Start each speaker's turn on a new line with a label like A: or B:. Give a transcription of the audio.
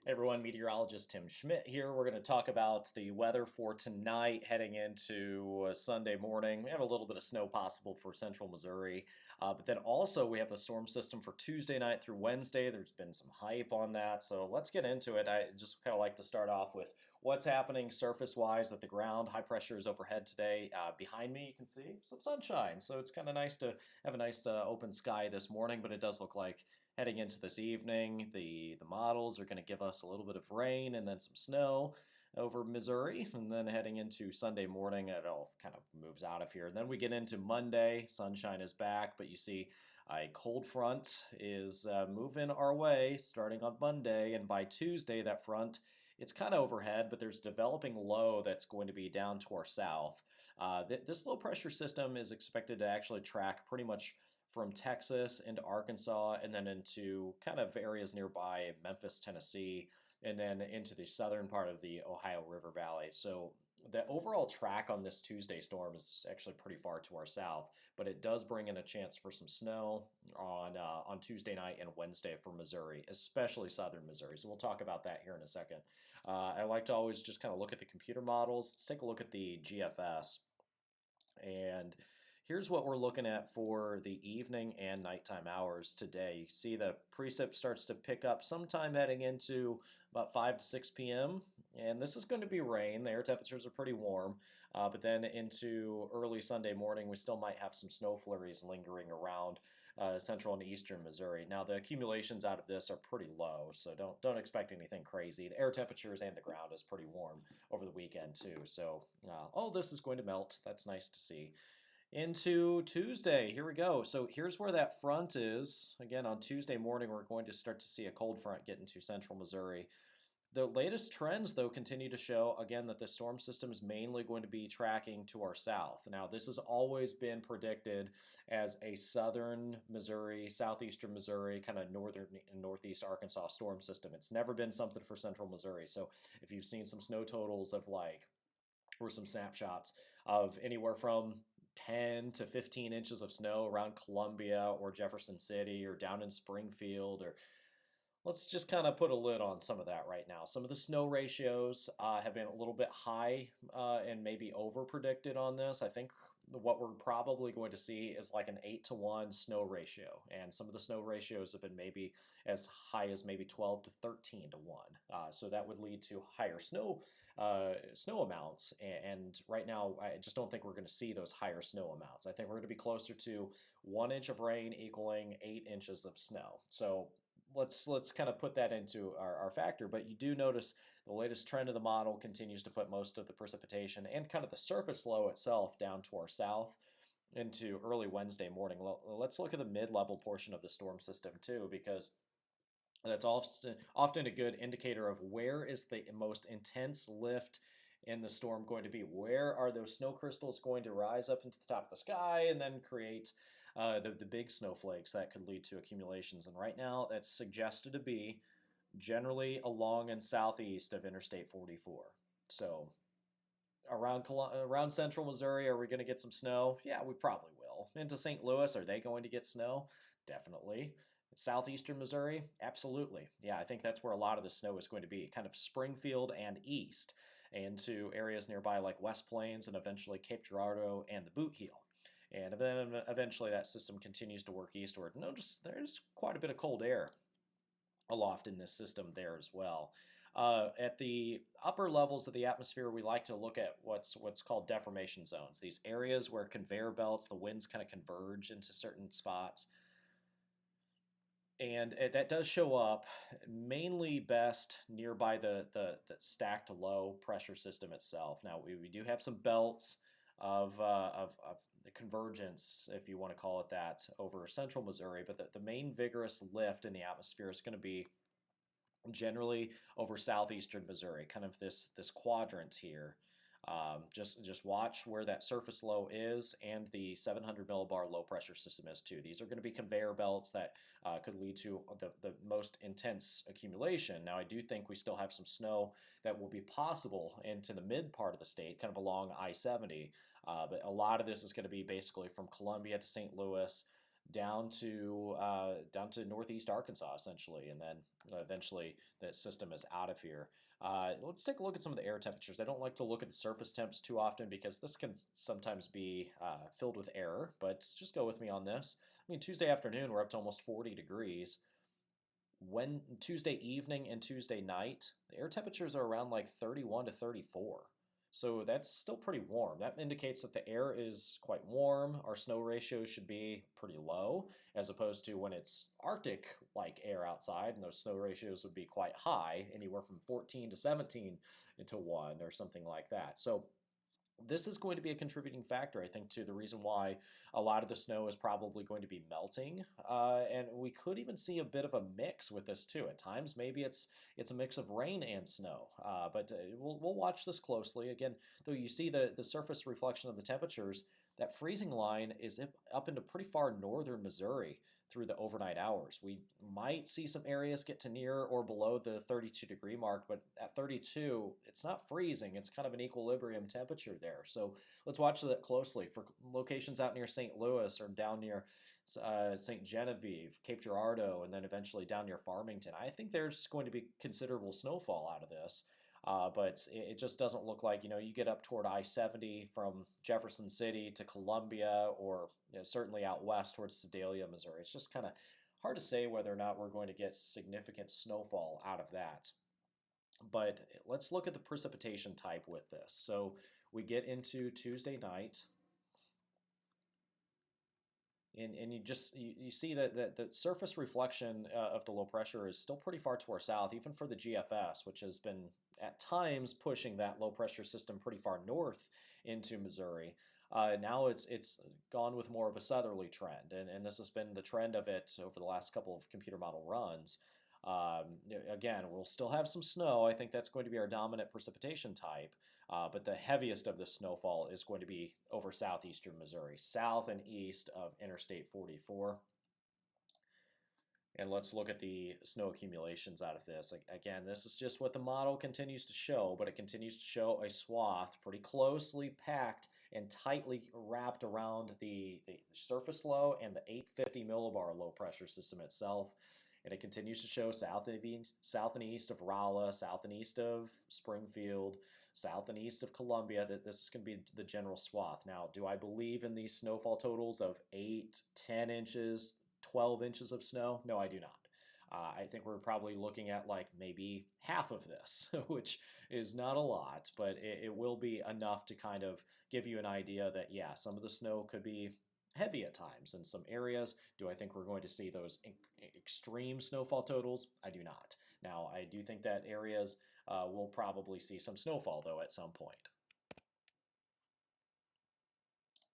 A: Hey everyone, meteorologist Tim Schmidt here. We're going to talk about the weather for tonight heading into Sunday morning. We have a little bit of snow possible for central Missouri, but then also we have the storm system for Tuesday night through Wednesday. There's been some hype on that, so let's get into it. I just kind of like to start off with what's happening surface-wise at the ground. High pressure is overhead today. Behind me, you can see some sunshine, so it's kind of nice to have a nice open sky this morning, but it does look like heading into this evening, the models are going to give us a little bit of rain and then some snow over Missouri. And then heading into Sunday morning, it all kind of moves out of here. And then we get into Monday, sunshine is back, but you see a cold front is moving our way starting on Monday. And by Tuesday, that front it's kind of overhead, but there's a developing low that's going to be down to our south. This low pressure system is expected to actually track pretty much from Texas into Arkansas and then into kind of areas nearby Memphis, Tennessee, and then into the southern part of the Ohio River Valley. So the overall track on this Tuesday storm is actually pretty far to our south, but it does bring in a chance for some snow on Tuesday night and Wednesday for Missouri, especially southern Missouri. So we'll talk about that here in a second. I like to always just kind of look at the computer models. Let's take a look at the GFS. And here's what we're looking at for the evening and nighttime hours today. You see the precip starts to pick up sometime heading into about 5 to 6 p.m. And this is going to be rain. The air temperatures are pretty warm. But then into early Sunday morning, we still might have some snow flurries lingering around central and eastern Missouri. Now, the accumulations out of this are pretty low, so don't expect anything crazy. The air temperatures and the ground is pretty warm over the weekend, too. So all this is going to melt. That's nice to see. Into Tuesday, here we go. So here's where that front is. Again, on Tuesday morning, we're going to start to see a cold front get into central Missouri. The latest trends, though, continue to show, again, that the storm system is mainly going to be tracking to our south. Now, this has always been predicted as a southern Missouri, southeastern Missouri, kind of northern and northeast Arkansas storm system. It's never been something for central Missouri. So if you've seen some snow totals of or some snapshots of anywhere from 10 to 15 inches of snow around Columbia or Jefferson City or down in Springfield, or let's just kind of put a lid on some of that right now. Some of the snow ratios have been a little bit high and maybe over predicted on this. I think what we're probably going to see is like an 8-to-1 snow ratio, and some of the snow ratios have been maybe as high as maybe 12 to 13-to-1. So that would lead to higher snow amounts. And right now, I just don't think we're going to see those higher snow amounts. I think we're going to be closer to 1 inch of rain equaling 8 inches of snow. So let's kind of put that into our factor, but you do notice the latest trend of the model continues to put most of the precipitation and kind of the surface low itself down to our south into early Wednesday morning. Let's look at the mid-level portion of the storm system too, because that's often a good indicator of where is the most intense lift in the storm going to be. Where are those snow crystals going to rise up into the top of the sky and then create the big snowflakes that could lead to accumulations? And right now, that's suggested to be generally along and southeast of Interstate 44. So around central Missouri, are we going to get some snow? Yeah, we probably will. Into St. Louis, are they going to get snow? Definitely. Southeastern Missouri? Absolutely. Yeah, I think that's where a lot of the snow is going to be, kind of Springfield and east, into areas nearby like West Plains and eventually Cape Girardeau and the Boot Heel. And then eventually that system continues to work eastward. Notice there's quite a bit of cold air aloft in this system there as well. At the upper levels of the atmosphere, we like to look at what's called deformation zones, these areas where conveyor belts, the winds kind of converge into certain spots. And that does show up mainly best nearby the stacked low pressure system itself. Now, we do have some belts of the convergence, if you want to call it that, over central Missouri, but the main vigorous lift in the atmosphere is going to be generally over southeastern Missouri, kind of this quadrant here. Just watch where that surface low is and the 700 millibar low pressure system is too. These are going to be conveyor belts that could lead to the most intense accumulation. Now, I do think we still have some snow that will be possible into the mid part of the state, kind of along I-70, but a lot of this is going to be basically from Columbia to St. Louis, down to northeast Arkansas essentially, and then eventually the system is out of here. Let's take a look at some of the air temperatures. I don't like to look at the surface temps too often because this can sometimes be filled with error, but just go with me on this. I mean, Tuesday afternoon, we're up to almost 40 degrees. When Tuesday evening and Tuesday night, the air temperatures are around like 31 to 34. So that's still pretty warm. That indicates that the air is quite warm. Our snow ratio should be pretty low, as opposed to when it's Arctic like air outside, and those snow ratios would be quite high, anywhere from 14 to 17 to 1 or something like that. So this is going to be a contributing factor, I think, to the reason why a lot of the snow is probably going to be melting, and we could even see a bit of a mix with this too. At times, maybe it's a mix of rain and snow, but we'll watch this closely. Again, though, you see the surface reflection of the temperatures. That freezing line is up into pretty far northern Missouri through the overnight hours. We might see some areas get to near or below the 32-degree mark, but at 32, it's not freezing. It's kind of an equilibrium temperature there. So let's watch that closely. For locations out near St. Louis or down near St. Genevieve, Cape Girardeau, and then eventually down near Farmington, I think there's going to be considerable snowfall out of this. But it just doesn't look like, you get up toward I-70 from Jefferson City to Columbia, or certainly out west towards Sedalia, Missouri. It's just kind of hard to say whether or not we're going to get significant snowfall out of that. But let's look at the precipitation type with this. So we get into Tuesday night, and you see that the surface reflection of the low pressure is still pretty far to our south, even for the GFS, which has been at times pushing that low pressure system pretty far north into Missouri. Now it's gone with more of a southerly trend, and this has been the trend of it over the last couple of computer model runs. Again, we'll still have some snow. I think that's going to be our dominant precipitation type. But the heaviest of the snowfall is going to be over southeastern Missouri, south and east of Interstate 44. And let's look at the snow accumulations out of this. Again, this is just what the model continues to show, but it continues to show a swath pretty closely packed and tightly wrapped around the surface low and the 850 millibar low pressure system itself. And it continues to show south and east of Rolla, south and east of Springfield, south and east of Columbia. That this is going to be the general swath. Now, do I believe in these snowfall totals of 8, 10 inches, 12 inches of snow? No, I do not. I think we're probably looking at like maybe half of this, which is not a lot, but it will be enough to kind of give you an idea that, yeah, some of the snow could be heavy at times in some areas. Do I think we're going to see those extreme snowfall totals? I do not. Now, I do think that areas will probably see some snowfall, though, at some point.